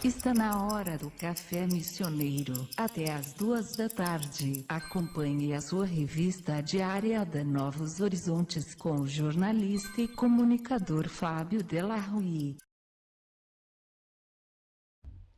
Está na hora do Café Missioneiro, até às 14h. Acompanhe a sua revista diária da Novos Horizontes com o jornalista e comunicador Fábio Della Rui.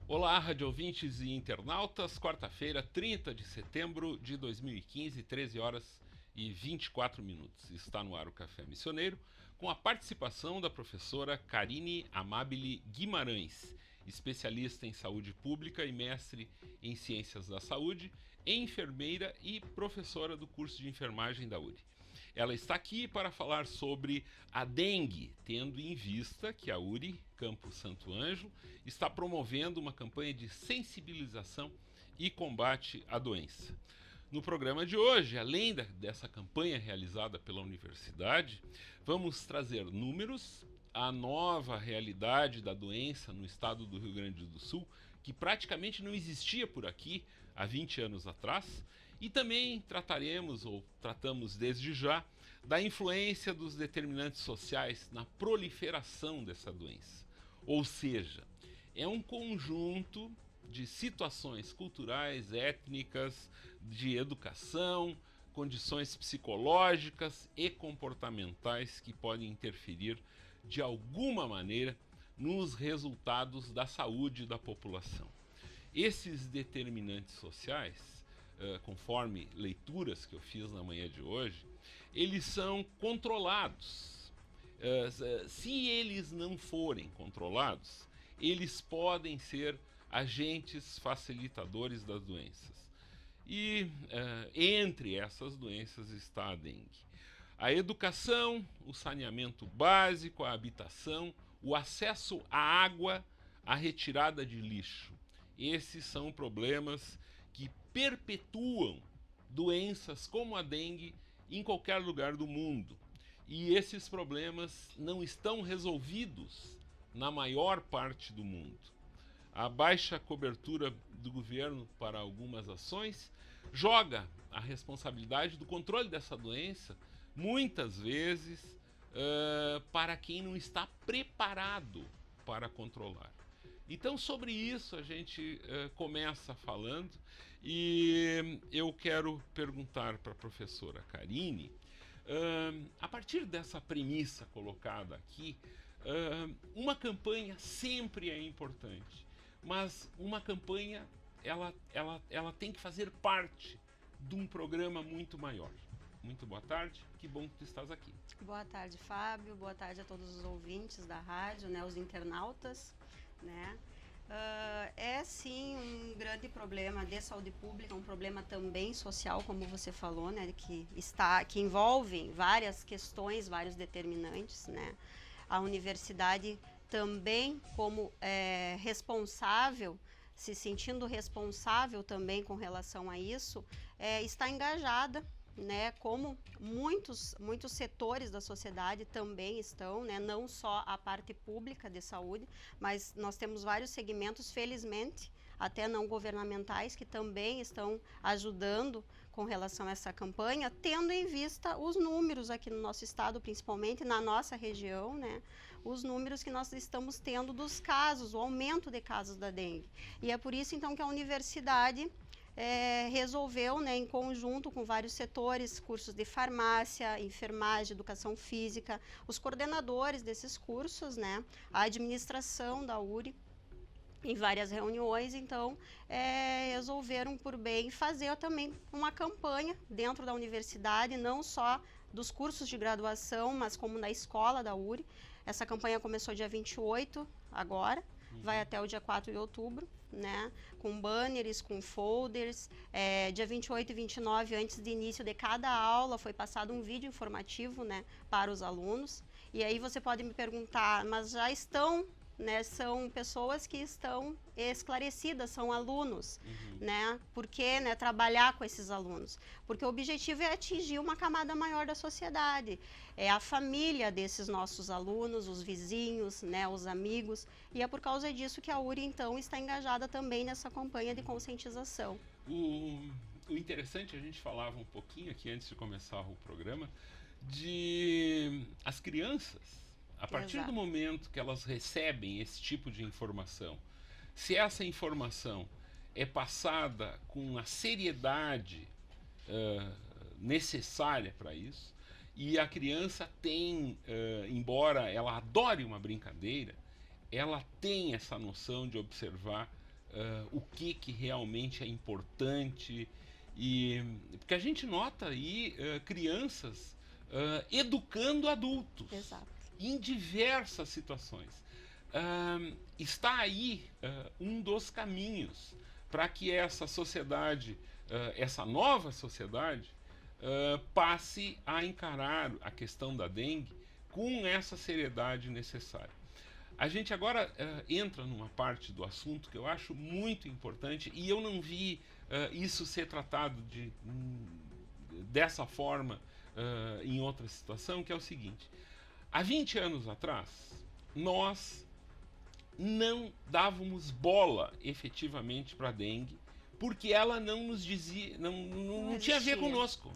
Olá, rádio ouvintes e internautas. Quarta-feira, 30 de setembro de 2015, 13 horas e 24 minutos. Está no ar o Café Missioneiro, com a participação da professora Karine Amabile Guimarães, especialista em saúde pública e mestre em ciências da saúde, enfermeira e professora do curso de enfermagem da URI. Ela está aqui para falar sobre a dengue, tendo em vista que a URI, Campo Santo Ângelo, está promovendo uma campanha de sensibilização e combate à doença. No programa de hoje, além dessa campanha realizada pela universidade, vamos trazer números, a nova realidade da doença no estado do Rio Grande do Sul, que praticamente não existia por aqui há 20 anos atrás, e também tratamos desde já, da influência dos determinantes sociais na proliferação dessa doença. Ou seja, é um conjunto de situações culturais, étnicas, de educação, condições psicológicas e comportamentais que podem interferir de alguma maneira nos resultados da saúde da população. Esses determinantes sociais, conforme leituras que eu fiz na manhã de hoje, eles são controlados. Se eles não forem controlados, eles podem ser agentes facilitadores das doenças. E entre essas doenças está a dengue. A educação, o saneamento básico, a habitação, o acesso à água, a retirada de lixo. Esses são problemas que perpetuam doenças como a dengue em qualquer lugar do mundo. E esses problemas não estão resolvidos na maior parte do mundo. A baixa cobertura do governo para algumas ações joga a responsabilidade do controle dessa doença, muitas vezes, para quem não está preparado para controlar. Então, sobre isso a gente começa falando, e eu quero perguntar para a professora Karine, a partir dessa premissa colocada aqui, uma campanha sempre é importante, mas uma campanha ela tem que fazer parte de um programa muito maior. Muito boa tarde, que bom que tu estás aqui. Boa tarde, Fábio, boa tarde a todos os ouvintes da rádio, né, os internautas, né. É sim um grande problema de saúde pública, um problema também social, como você falou, né, que envolve várias questões, vários determinantes, né. A universidade também como responsável, se sentindo responsável também com relação a isso, está engajada, né, como muitos setores da sociedade também estão, né, não só a parte pública de saúde, mas nós temos vários segmentos, felizmente, até não governamentais, que também estão ajudando com relação a essa campanha, tendo em vista os números aqui no nosso estado, principalmente na nossa região, né, os números que nós estamos tendo dos casos, o aumento de casos da dengue. E é por isso, então, que a universidade resolveu, né, em conjunto com vários setores, cursos de farmácia, enfermagem, educação física, os coordenadores desses cursos, né, a administração da URI, em várias reuniões, então, resolveram por bem fazer também uma campanha dentro da universidade, não só dos cursos de graduação, mas como na escola da URI. Essa campanha começou dia 28, agora, vai até o dia 4 de outubro, né, com banners, com folders. Dia 28 e 29, antes do início de cada aula, foi passado um vídeo informativo, né, para os alunos. E aí você pode me perguntar, mas já estão, né, são pessoas que estão esclarecidas, são alunos, né? Por que, né, trabalhar com esses alunos? Porque o objetivo é atingir uma camada maior da sociedade, é a família desses nossos alunos, os vizinhos, né, os amigos, e é por causa disso que a URI, então, está engajada também nessa campanha de conscientização. O interessante, a gente falava um pouquinho aqui antes de começar o programa, de as crianças, a partir do momento que elas recebem esse tipo de informação, se essa informação é passada com a seriedade necessária para isso, e a criança tem, embora ela adore uma brincadeira, ela tem essa noção de observar o que realmente é importante, porque a gente nota aí crianças educando adultos. Exato. Em diversas situações. Está aí um dos caminhos para que essa sociedade, essa nova sociedade, passe a encarar a questão da dengue com essa seriedade necessária. A gente agora entra numa parte do assunto que eu acho muito importante, e eu não vi isso ser tratado dessa forma em outra situação, que é o seguinte: há 20 anos atrás, nós não dávamos bola efetivamente para a dengue, porque ela não nos dizia, não tinha a ver conosco.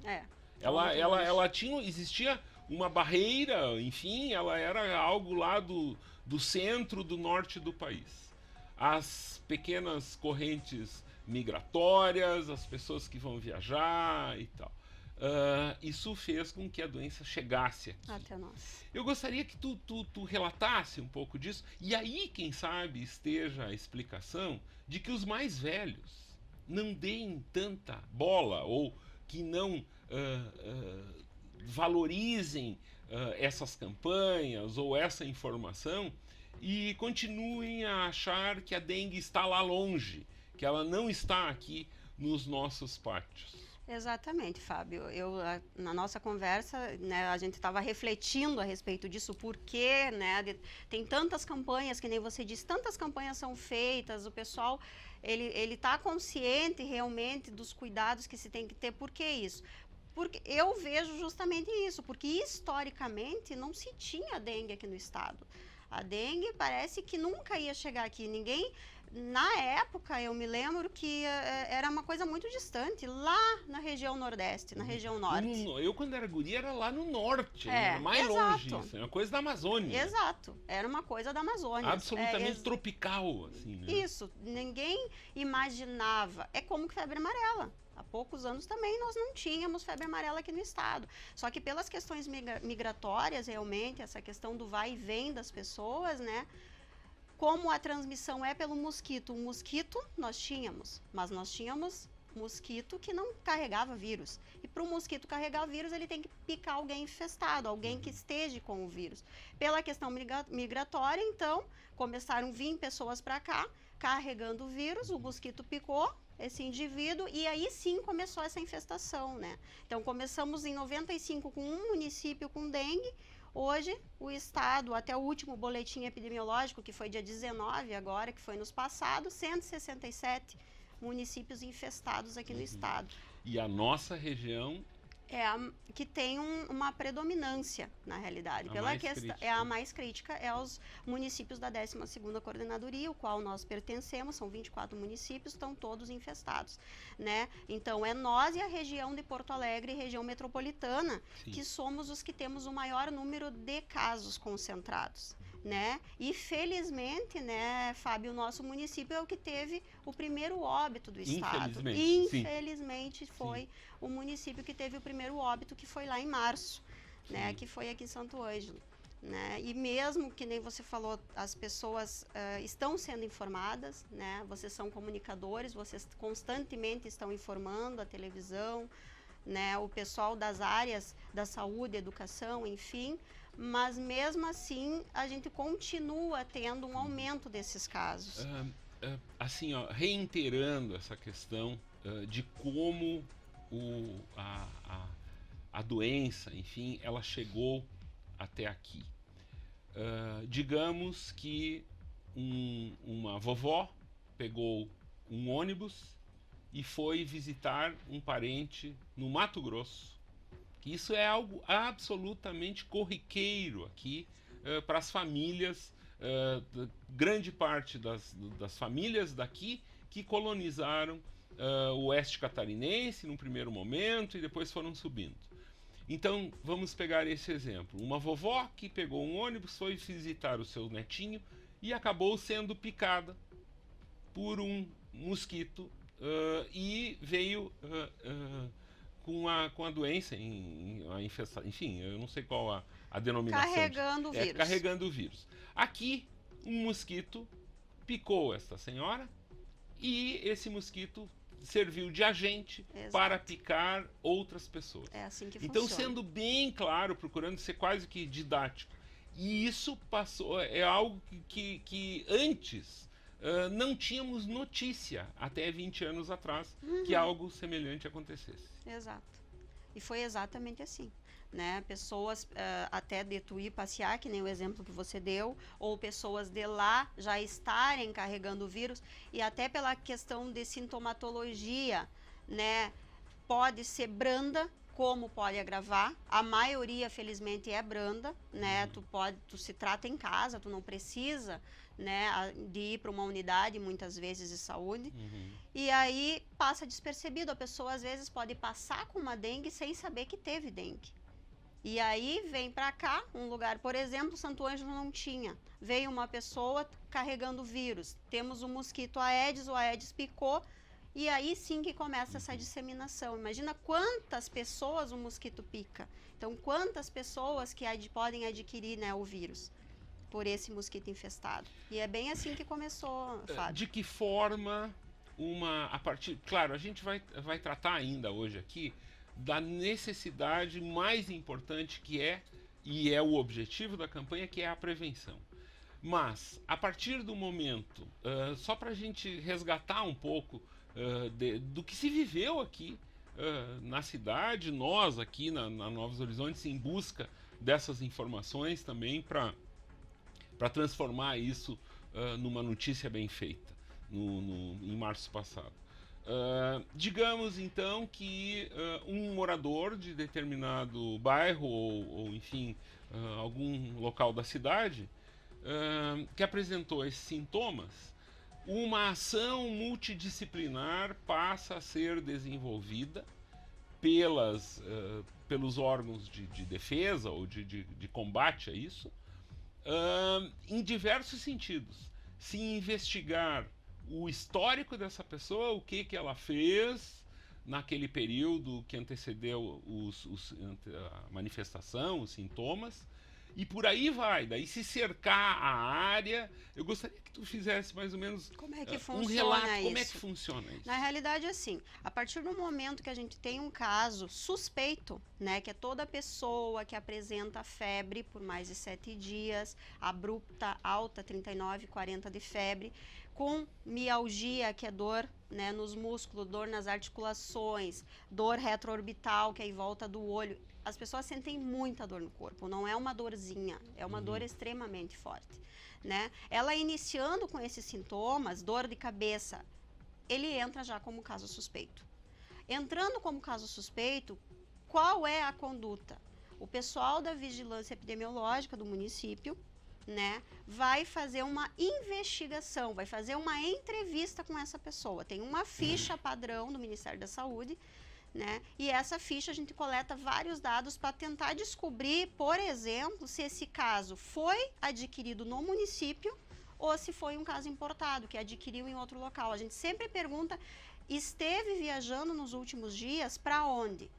Ela tinha, existia uma barreira, enfim, ela era algo lá do centro, do norte do país. As pequenas correntes migratórias, as pessoas que vão viajar e tal. Isso fez com que a doença chegasse aqui. Até nós. Eu gostaria que tu relatasse um pouco disso, e aí, quem sabe, esteja a explicação de que os mais velhos não deem tanta bola, ou que não valorizem essas campanhas ou essa informação, e continuem a achar que a dengue está lá longe, que ela não está aqui nos nossos pátios. Exatamente, Fábio. Na nossa conversa, né, a gente estava refletindo a respeito disso, porque, né, tem tantas campanhas, que nem você disse, tantas campanhas são feitas, o pessoal ele está consciente realmente dos cuidados que se tem que ter. Por que isso? Porque eu vejo justamente isso, porque historicamente não se tinha dengue aqui no estado. A dengue parece que nunca ia chegar aqui. Ninguém, na época, eu me lembro que era uma coisa muito distante, lá na região nordeste, na região norte. Eu, quando era guria, era lá no norte, mais exato. longe isso, é uma coisa da Amazônia. Exato, era uma coisa da Amazônia. Absolutamente tropical, assim, né? Isso, ninguém imaginava. É como febre amarela. Há poucos anos também nós não tínhamos febre amarela aqui no estado. Só que pelas questões migratórias, realmente, essa questão do vai e vem das pessoas, né? Como a transmissão é pelo mosquito. O mosquito nós tínhamos, mas nós tínhamos mosquito que não carregava vírus. E para o mosquito carregar vírus, ele tem que picar alguém infestado, alguém que esteja com o vírus. Pela questão migratória, então, começaram a vir pessoas para cá, carregando o vírus, o mosquito picou esse indivíduo, e aí sim começou essa infestação, né? Então, começamos em 95 com um município com dengue. Hoje, o estado, até o último boletim epidemiológico, que foi dia 19 agora, que foi nos passados, 167 municípios infestados aqui no estado. E a nossa região que tem uma predominância, na realidade. É a mais crítica, é os municípios da 12ª Coordenadoria, o qual nós pertencemos, são 24 municípios, estão todos infestados, né? Então, é nós e a região de Porto Alegre, região metropolitana, que somos os que temos o maior número de casos concentrados, né? E felizmente, né, Fábio, o nosso município é o que teve o primeiro óbito do estado. Infelizmente foi o município que teve o primeiro óbito, que foi lá em março, né, que foi aqui em Santo Ângelo, né? E mesmo que nem você falou, as pessoas estão sendo informadas, né? Vocês são comunicadores, vocês constantemente estão informando a televisão, né, o pessoal das áreas da saúde, educação, enfim. Mas mesmo assim, a gente continua tendo um aumento desses casos. Assim, reiterando essa questão de como a doença, enfim, ela chegou até aqui. Digamos que uma vovó pegou um ônibus e foi visitar um parente no Mato Grosso. Isso é algo absolutamente corriqueiro aqui para as famílias, grande parte das famílias daqui que colonizaram o oeste catarinense num primeiro momento e depois foram subindo. Então, vamos pegar esse exemplo. Uma vovó que pegou um ônibus, foi visitar o seu netinho e acabou sendo picada por um mosquito e veio com a doença, a infestação, enfim, eu não sei qual a denominação. Carregando o vírus. Carregando o vírus. Aqui, um mosquito picou esta senhora e esse mosquito serviu de agente para picar outras pessoas. É assim que então, funciona. sendo bem claro, procurando ser quase que didático. E isso passou, é algo que antes não tínhamos notícia, até 20 anos atrás, que algo semelhante acontecesse. Exato. E foi exatamente assim. Né? Pessoas até de tu ir passear, que nem o exemplo que você deu, ou pessoas de lá já estarem carregando o vírus, e até pela questão de sintomatologia, né? Pode ser branda, como pode agravar. A maioria, felizmente, é branda, né? Tu se trata em casa, tu não precisa, né, de ir para uma unidade, muitas vezes, de saúde. E aí passa despercebido. A pessoa, às vezes, pode passar com uma dengue sem saber que teve dengue. E aí vem para cá, um lugar, por exemplo, Santo Ângelo não tinha. Veio uma pessoa carregando vírus. Temos o mosquito Aedes, o Aedes picou, e aí sim que começa essa disseminação. Imagina quantas pessoas o mosquito pica. Então, quantas pessoas que podem adquirir, né, o vírus por esse mosquito infestado. E é bem assim que começou, Fábio. De que forma claro, a gente vai tratar ainda hoje aqui da necessidade mais importante e é o objetivo da campanha, que é a prevenção. Mas, a partir do momento, só para a gente resgatar um pouco do que se viveu aqui na cidade, nós aqui na Novos Horizontes, em busca dessas informações também para transformar isso numa notícia bem feita em março passado. Digamos então que um morador de determinado bairro ou enfim, algum local da cidade que apresentou esses sintomas, uma ação multidisciplinar passa a ser desenvolvida pelos órgãos de defesa ou de combate a isso, em diversos sentidos. Se investigar o histórico dessa pessoa, o que ela fez naquele período que antecedeu a manifestação, os sintomas, e por aí vai. Daí se cercar a área. Eu gostaria que tu fizesse mais ou menos um relato, como é que funciona isso. Na realidade, assim, a partir do momento que a gente tem um caso suspeito, né, que é toda pessoa que apresenta febre por mais de 7 dias, abrupta, alta, 39, 40 de febre, com mialgia, que é dor, né, nos músculos, dor nas articulações, dor retroorbital, que é em volta do olho. As pessoas sentem muita dor no corpo, não é uma dorzinha, é uma dor extremamente forte, né? Ela iniciando com esses sintomas, dor de cabeça, ele entra já como caso suspeito. Entrando como caso suspeito, qual é a conduta? O pessoal da vigilância epidemiológica do município, né, vai fazer uma investigação, vai fazer uma entrevista com essa pessoa. Tem uma ficha padrão do Ministério da Saúde, né, e essa ficha a gente coleta vários dados para tentar descobrir, por exemplo, se esse caso foi adquirido no município ou se foi um caso importado, que adquiriu em outro local. A gente sempre pergunta, esteve viajando nos últimos dias para onde?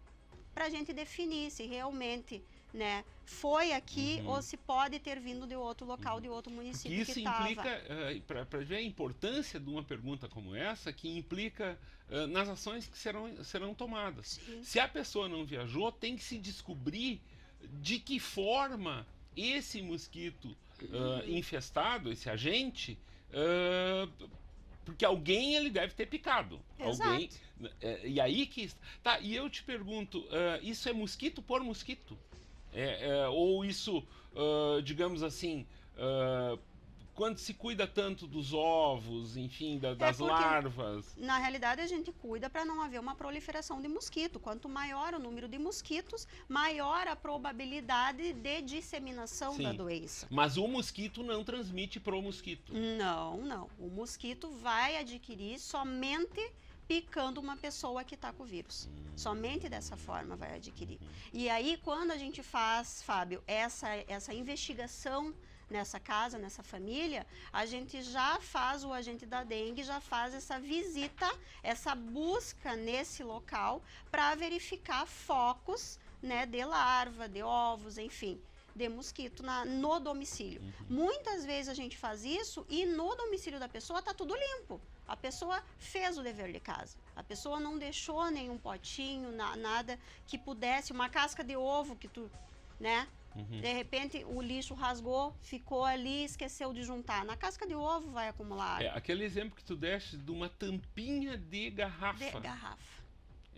Para a gente definir se realmente, né, foi aqui ou se pode ter vindo de outro local, de outro município. Isso implica, para ver a importância de uma pergunta como essa, que implica nas ações que serão tomadas. Sim. Se a pessoa não viajou, tem que se descobrir de que forma esse mosquito infestado, esse agente, porque alguém ele deve ter picado. Exato. Alguém, e aí que... Tá, e eu te pergunto, isso é mosquito por mosquito? Ou isso, digamos assim, quando se cuida tanto dos ovos, enfim, das larvas? Na realidade, a gente cuida para não haver uma proliferação de mosquito. Quanto maior o número de mosquitos, maior a probabilidade de disseminação da doença. Mas o mosquito não transmite pro mosquito? Não, não. O mosquito vai adquirir somente picando uma pessoa que está com o vírus. Somente dessa forma vai adquirir. E aí, quando a gente faz, Fábio, essa investigação, nessa casa, nessa família, a gente já faz, o agente da dengue já faz essa visita, essa busca nesse local para verificar focos, né, de larva, de ovos, enfim, de mosquito no domicílio. Muitas vezes a gente faz isso e no domicílio da pessoa tá tudo limpo. A pessoa fez o dever de casa. A pessoa não deixou nenhum potinho, nada que pudesse, uma casca de ovo que tu, né? De repente o lixo rasgou, ficou ali, esqueceu de juntar. Na casca de ovo vai acumular. Aquele exemplo que tu deste de uma tampinha de garrafa. De garrafa.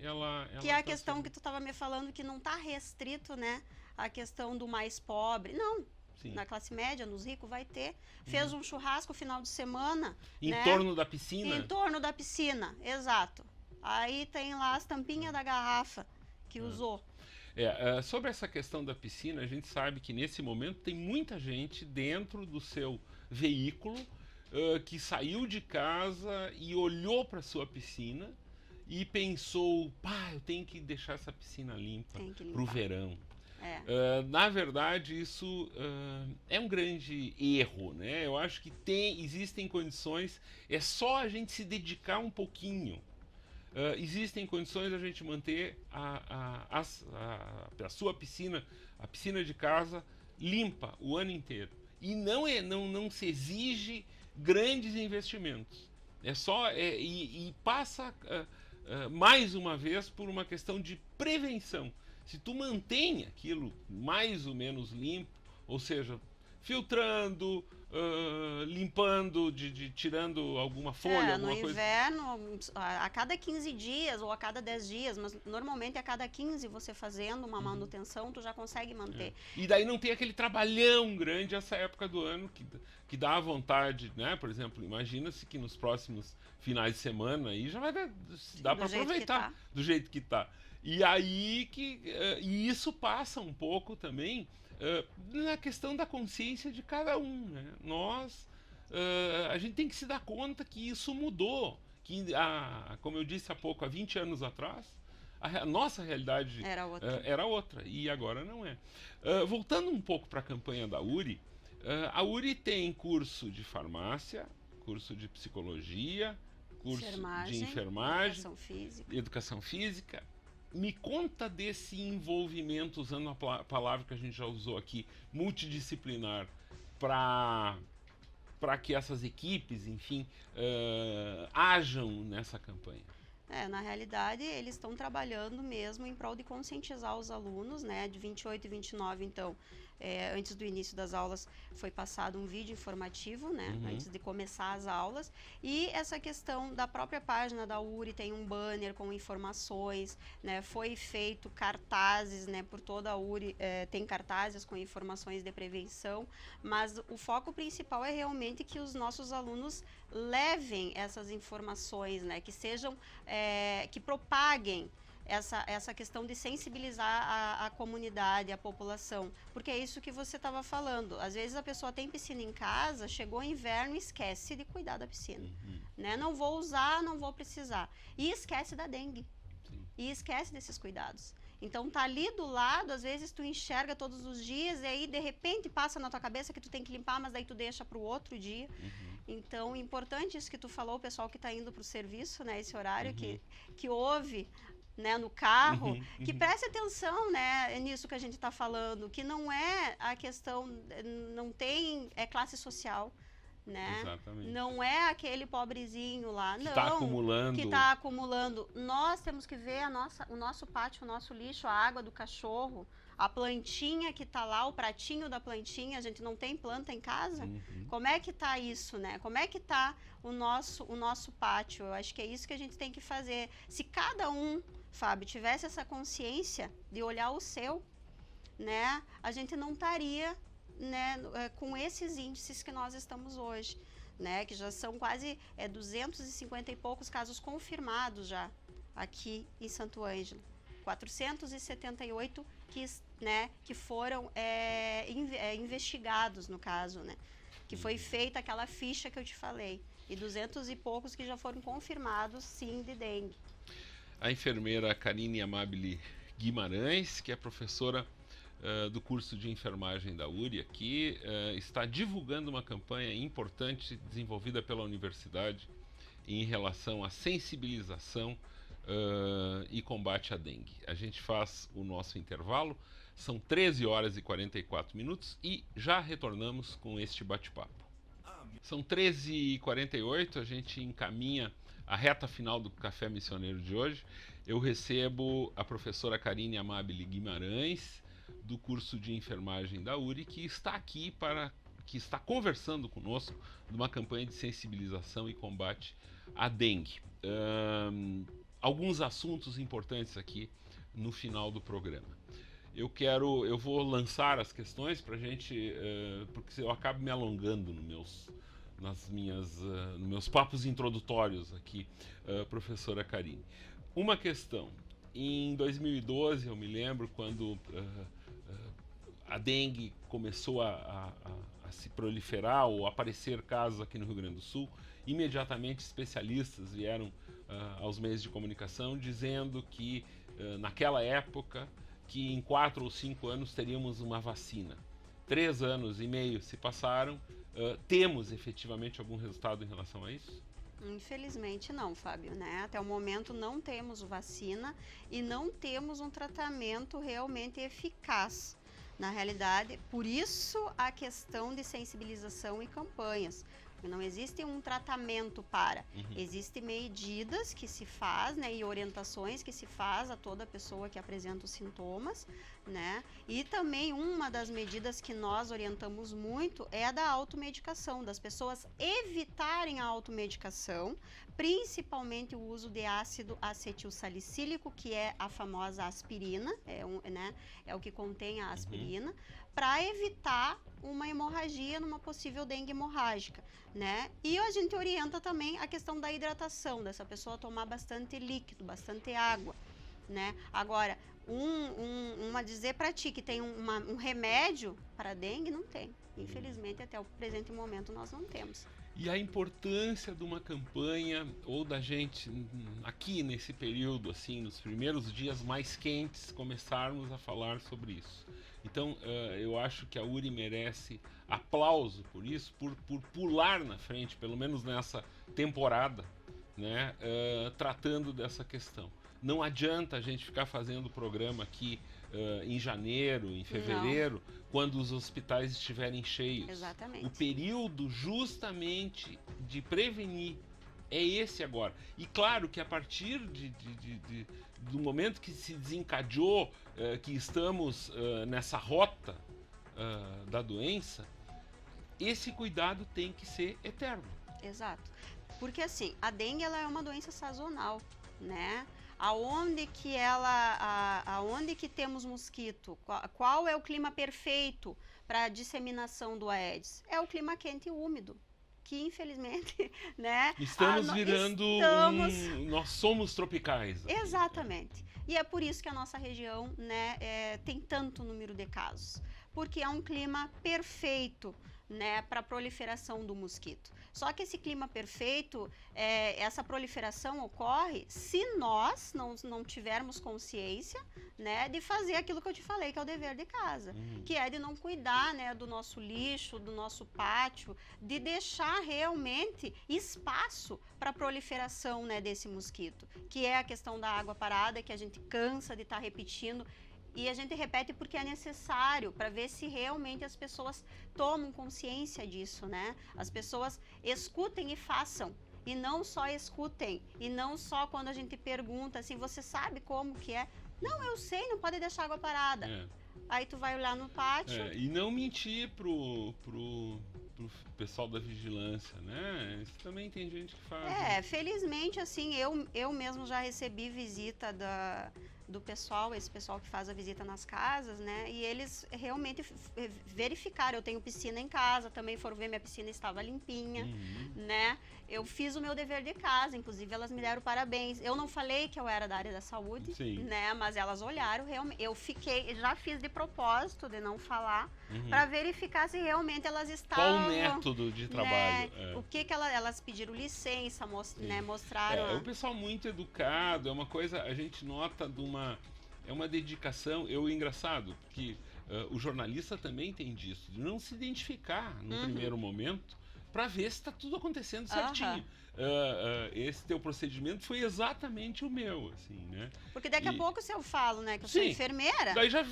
Ela que é a questão que tu estava me falando, que não está restrito, né? A questão do mais pobre. Não. Sim. Na classe média, nos ricos, vai ter. Fez um churrasco final de semana. Em né? torno da piscina? Em torno da piscina, exato. Aí tem lá as tampinhas da garrafa que usou. Sobre essa questão da piscina, a gente sabe que nesse momento tem muita gente dentro do seu veículo que saiu de casa e olhou para sua piscina e pensou, pá, eu tenho que deixar essa piscina limpa para o verão. Na verdade, isso é um grande erro, né? Eu acho que existem condições, é só a gente se dedicar um pouquinho. Existem condições de a gente manter a sua piscina, a piscina de casa, limpa o ano inteiro. E não se exige grandes investimentos. E passa mais uma vez por uma questão de prevenção. Se tu mantém aquilo mais ou menos limpo, ou seja, filtrando, limpando, tirando alguma folha, alguma coisa. No inverno, a cada 15 dias ou a cada 10 dias, mas normalmente a cada 15 você fazendo uma manutenção, tu já consegue manter. E daí não tem aquele trabalhão grande essa época do ano que dá vontade, né? Por exemplo, imagina-se que nos próximos finais de semana aí já vai dar para aproveitar do jeito que tá. E aí e isso passa um pouco também na questão da consciência de cada um, né? A gente tem que se dar conta que isso mudou, que como eu disse há pouco, há 20 anos atrás, a nossa realidade era outra e agora não é. Voltando um pouco para a campanha da URI, a URI tem curso de farmácia, curso de psicologia, curso de enfermagem, educação física. Me conta desse envolvimento, usando a palavra que a gente já usou aqui, multidisciplinar, para que essas equipes, enfim, ajam nessa campanha. Na realidade, eles estão trabalhando mesmo em prol de conscientizar os alunos, né? De 28 e 29, então, antes do início das aulas, foi passado um vídeo informativo, né? Antes de começar as aulas. E essa questão da própria página da URI, tem um banner com informações, né? Foi feito cartazes, né? Por toda a URI, tem cartazes com informações de prevenção, mas o foco principal é realmente que os nossos alunos levem essas informações, né? Que sejam, que propaguem essa questão de sensibilizar a comunidade, a população, porque é isso que você estava falando. Às vezes a pessoa tem piscina em casa, chegou inverno e esquece de cuidar da piscina, né? Não vou usar, não vou precisar, e esquece da dengue. E esquece desses cuidados. Então tá ali do lado, às vezes tu enxerga todos os dias e aí de repente passa na tua cabeça que tu tem que limpar, mas daí tu deixa para o outro dia. Então, importante isso que tu falou, o pessoal que está indo para o serviço, né, esse horário que ouve, né, no carro, que preste atenção, né, nisso que a gente está falando, que não é a questão, não tem classe social, né? Exatamente. Não é aquele pobrezinho lá, que está acumulando. Nós temos que ver o nosso pátio, o nosso lixo, a água do cachorro, a plantinha que está lá, o pratinho da plantinha. A gente não tem planta em casa? Como é que está isso, né? Como é que está o nosso pátio? Eu acho que é isso que a gente tem que fazer. Se cada um, Fábio, tivesse essa consciência de olhar o seu, né? A gente não estaria, né, com esses índices que nós estamos hoje, né, que já são quase 250 e poucos casos confirmados já aqui em Santo Ângelo, 478 que foram investigados no caso, né, que foi feita aquela ficha que eu te falei, e 200 e poucos que já foram confirmados sim de dengue. A enfermeira Karine Amabile Guimarães, que é professora do curso de enfermagem da URI aqui está divulgando uma campanha importante desenvolvida pela universidade em relação à sensibilização e combate à dengue. A gente faz o nosso intervalo, são 13 horas e 44 minutos e já retornamos com este bate-papo. São 13h48, a gente encaminha a reta final do Café Missioneiro de hoje. Eu recebo a professora Karine Amabile Guimarães, do curso de enfermagem da URI, que está conversando conosco numa campanha de sensibilização e combate à dengue. Alguns assuntos importantes aqui no final do programa. Eu vou lançar as questões para a gente, porque eu acabo me alongando nos meus papos introdutórios aqui, professora Karine. Uma questão, em 2012, eu me lembro quando a dengue começou a se proliferar ou aparecer casos aqui no Rio Grande do Sul, imediatamente especialistas vieram aos meios de comunicação dizendo que naquela época que em 4 ou 5 anos teríamos uma vacina. 3 anos e meio se passaram, temos efetivamente algum resultado em relação a isso? Infelizmente não, Fábio, né? Até o momento não temos vacina e não temos um tratamento realmente eficaz. Na realidade, por isso a questão de sensibilização e campanhas. Não existe um tratamento para, existem medidas que se faz, né, e orientações que se faz a toda pessoa que apresenta os sintomas, né, e também uma das medidas que nós orientamos muito é a da automedicação, das pessoas evitarem a automedicação, principalmente o uso de ácido acetilsalicílico, que é a famosa aspirina, é o que contém a aspirina, para evitar uma hemorragia numa possível dengue hemorrágica, né? E a gente orienta também a questão da hidratação, dessa pessoa tomar bastante líquido, bastante água, né? Agora, uma dizer para ti que tem um remédio para dengue, não tem. Infelizmente, até o presente momento, nós não temos. E a importância de uma campanha, ou da gente, aqui nesse período, assim, nos primeiros dias mais quentes, começarmos a falar sobre isso. Então, eu acho que a URI merece aplauso por isso, por pular na frente, pelo menos nessa temporada, né, tratando dessa questão. Não adianta a gente ficar fazendo programa aqui em janeiro, em fevereiro, quando os hospitais estiverem cheios. Exatamente. O período justamente de prevenir é esse agora. E claro que a partir do momento que se desencadeou, que estamos nessa rota da doença, esse cuidado tem que ser eterno. Exato. Porque assim, a dengue ela é uma doença sazonal, né? Aonde que temos mosquito? Qual é o clima perfeito para a disseminação do Aedes? É o clima quente e úmido, que infelizmente, né? Nós somos tropicais. Exatamente. E é por isso que a nossa região, né, tem tanto número de casos, porque é um clima perfeito, né, para a proliferação do mosquito. Só que esse clima perfeito, essa proliferação ocorre se nós não tivermos consciência, né, de fazer aquilo que eu te falei, que é o dever de casa, que é de não cuidar, né, do nosso lixo, do nosso pátio, de deixar realmente espaço para a proliferação, né, desse mosquito, que é a questão da água parada, que a gente cansa de estar repetindo. E a gente repete porque é necessário, para ver se realmente as pessoas tomam consciência disso, né? As pessoas escutem e façam, e não só escutem, e não só quando a gente pergunta assim, você sabe como que é? Não, eu sei, não pode deixar água parada. Aí tu vai olhar no pátio... E não mentir pro pessoal da vigilância, né? Isso também tem gente que faz. Felizmente, assim, eu mesmo já recebi visita do pessoal, esse pessoal que faz a visita nas casas, né? E eles realmente verificaram. Eu tenho piscina em casa, também foram ver, minha piscina estava limpinha, né? Eu fiz o meu dever de casa, inclusive elas me deram parabéns. Eu não falei que eu era da área da saúde, né? Mas elas olharam, realmente. Eu já fiz de propósito de não falar, para verificar se realmente elas estavam... Qual o método de trabalho? Né? O que elas pediram licença, né? Mostraram... É um pessoal muito educado, é uma coisa, a gente nota é uma dedicação. Engraçado, que o jornalista também tem disso, de não se identificar no primeiro momento para ver se está tudo acontecendo certinho. Esse teu procedimento foi exatamente o meu, assim, né? Porque daqui a pouco se eu falo, né, que eu sou enfermeira... Daí já...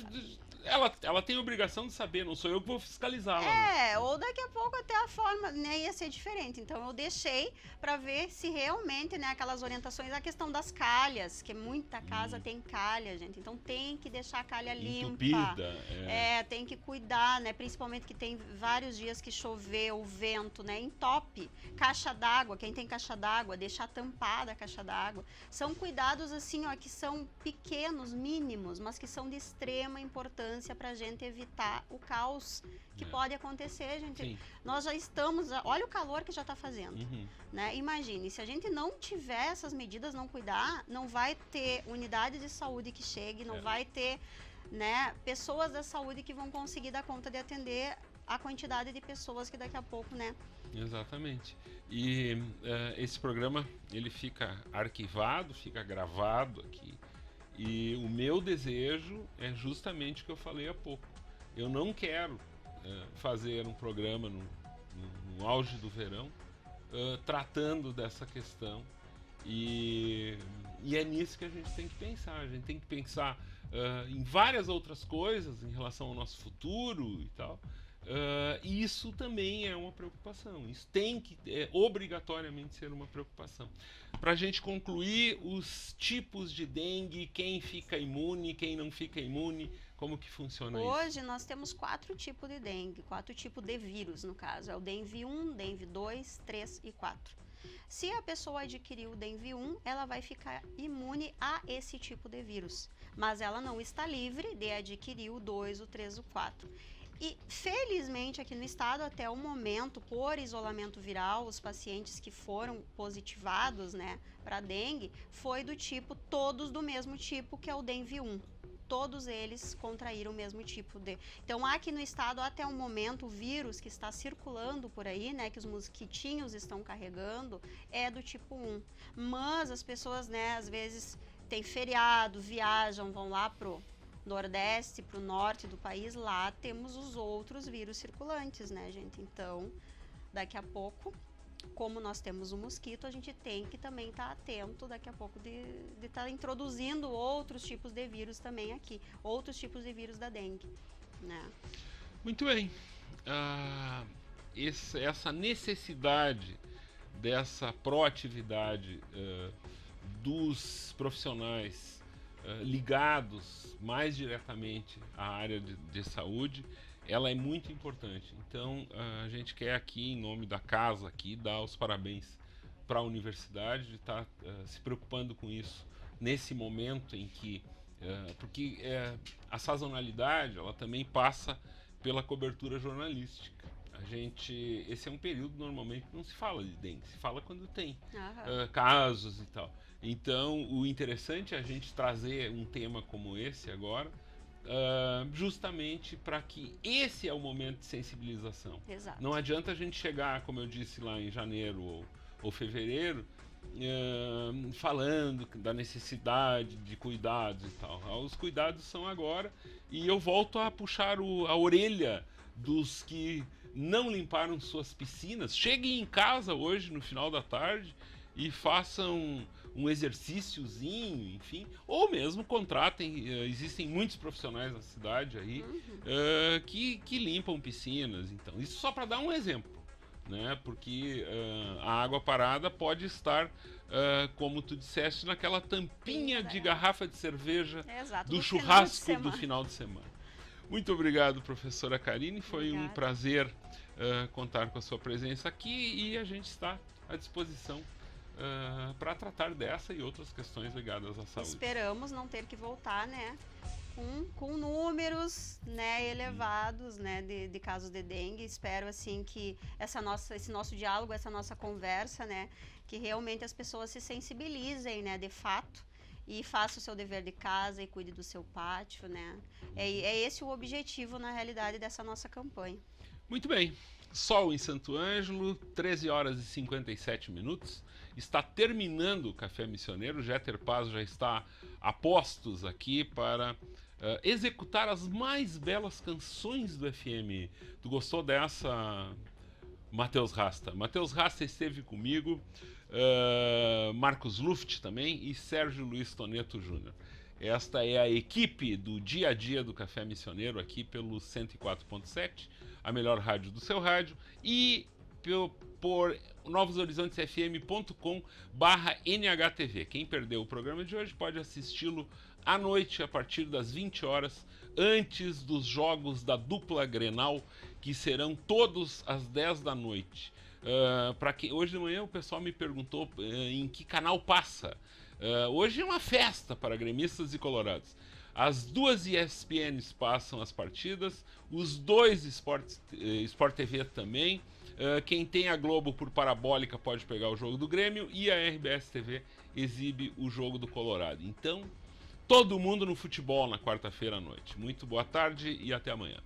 Ela tem a obrigação de saber, não sou eu que vou fiscalizá-la. Ou daqui a pouco até a forma, né, ia ser diferente. Então eu deixei para ver se realmente, né, aquelas orientações, a questão das calhas, que muita casa tem calha, gente. Então tem que deixar a calha limpa. Entupida. Tem que cuidar, né, principalmente que tem vários dias que choveu, o vento, né, entope. Caixa d'água, quem tem caixa d'água, deixar tampada a caixa d'água. São cuidados assim, ó, que são pequenos, mínimos, mas que são de extrema importância para a gente evitar o caos que pode acontecer, gente. Sim. Nós já estamos, olha o calor que já está fazendo, né? Imagine, se a gente não tiver essas medidas, não cuidar, não vai ter unidade de saúde que chegue, não vai ter, né, pessoas da saúde que vão conseguir dar conta de atender a quantidade de pessoas que daqui a pouco, né? Exatamente. E esse programa, ele fica arquivado, fica gravado aqui. E o meu desejo é justamente o que eu falei há pouco. Eu não quero fazer um programa no auge do verão tratando dessa questão. E é nisso que a gente tem que pensar. A gente tem que pensar em várias outras coisas em relação ao nosso futuro e tal. E isso também é uma preocupação. Isso tem que obrigatoriamente ser uma preocupação. Para a gente concluir, os tipos de dengue, quem fica imune, quem não fica imune, como que funciona isso? Hoje nós temos 4 tipos de dengue, 4 tipos de vírus no caso. É o dengue 1, dengue 2, 3 e 4. Se a pessoa adquirir o dengue 1, ela vai ficar imune a esse tipo de vírus. Mas ela não está livre de adquirir o 2, o 3 e o 4. E, felizmente, aqui no estado, até o momento, por isolamento viral, os pacientes que foram positivados, né, para dengue, foi do tipo, todos do mesmo tipo, que é o dengue 1. Todos eles contraíram o mesmo tipo de... Então, aqui no estado, até o momento, o vírus que está circulando por aí, né, que os mosquitinhos estão carregando, é do tipo 1. Mas as pessoas, né, às vezes, têm feriado, viajam, vão lá pro Nordeste, para o norte do país, lá temos os outros vírus circulantes, né, gente? Então, daqui a pouco, como nós temos o mosquito, a gente tem que também estar atento daqui a pouco de estar introduzindo outros tipos de vírus também aqui, outros tipos de vírus da dengue, né? Muito bem. Essa necessidade dessa proatividade dos profissionais ligados mais diretamente à área de saúde, ela é muito importante. Então, a gente quer aqui, em nome da casa, aqui, dar os parabéns para a universidade de estar se preocupando com isso nesse momento em que... porque a sazonalidade, ela também passa pela cobertura jornalística. Esse é um período normalmente que não se fala de dengue, se fala quando tem casos e tal. Então, o interessante é a gente trazer um tema como esse agora, justamente para que esse é o momento de sensibilização. Exato. Não adianta a gente chegar, como eu disse lá em janeiro ou fevereiro, falando da necessidade de cuidados e tal. Os cuidados são agora, e eu volto a puxar a orelha dos que não limparam suas piscinas. Cheguem em casa hoje, no final da tarde, e façam um exercíciozinho, enfim, ou mesmo contratem, existem muitos profissionais na cidade aí que limpam piscinas. Então, isso só para dar um exemplo, né? Porque a água parada pode estar, como tu disseste, naquela tampinha de garrafa de cerveja do churrasco do final de semana. Muito obrigado, professora Karine, foi um prazer contar com a sua presença aqui, e a gente está à disposição para tratar dessa e outras questões ligadas à saúde. Esperamos não ter que voltar, né, com números, né, elevados, né, de casos de dengue. Espero, assim, que esse nosso diálogo, essa nossa conversa, né, que realmente as pessoas se sensibilizem, né, de fato, e façam o seu dever de casa e cuide do seu pátio, né. É esse o objetivo, na realidade, dessa nossa campanha. Muito bem. Sol em Santo Ângelo, 13 horas e 57 minutos. Está terminando o Café Missioneiro. O Jeter Paz já está a postos aqui para executar as mais belas canções do FM. Tu gostou dessa, Matheus Rasta? Matheus Rasta esteve comigo, Marcos Luft também e Sérgio Luiz Toneto Júnior. Esta é a equipe do dia a dia do Café Missioneiro aqui pelo 104.7, a melhor rádio do seu rádio, e por novoshorizontes.fm.com/NHTV. Quem perdeu o programa de hoje pode assisti-lo à noite a partir das 20 horas, antes dos jogos da dupla Grenal, que serão todos às 10 da noite. Hoje de manhã o pessoal me perguntou em que canal passa. Hoje é uma festa para gremistas e colorados. As duas ESPNs passam as partidas, os dois Sport TV também. Quem tem a Globo por parabólica pode pegar o jogo do Grêmio e a RBS TV exibe o jogo do Colorado. Então, todo mundo no futebol na quarta-feira à noite. Muito boa tarde e até amanhã.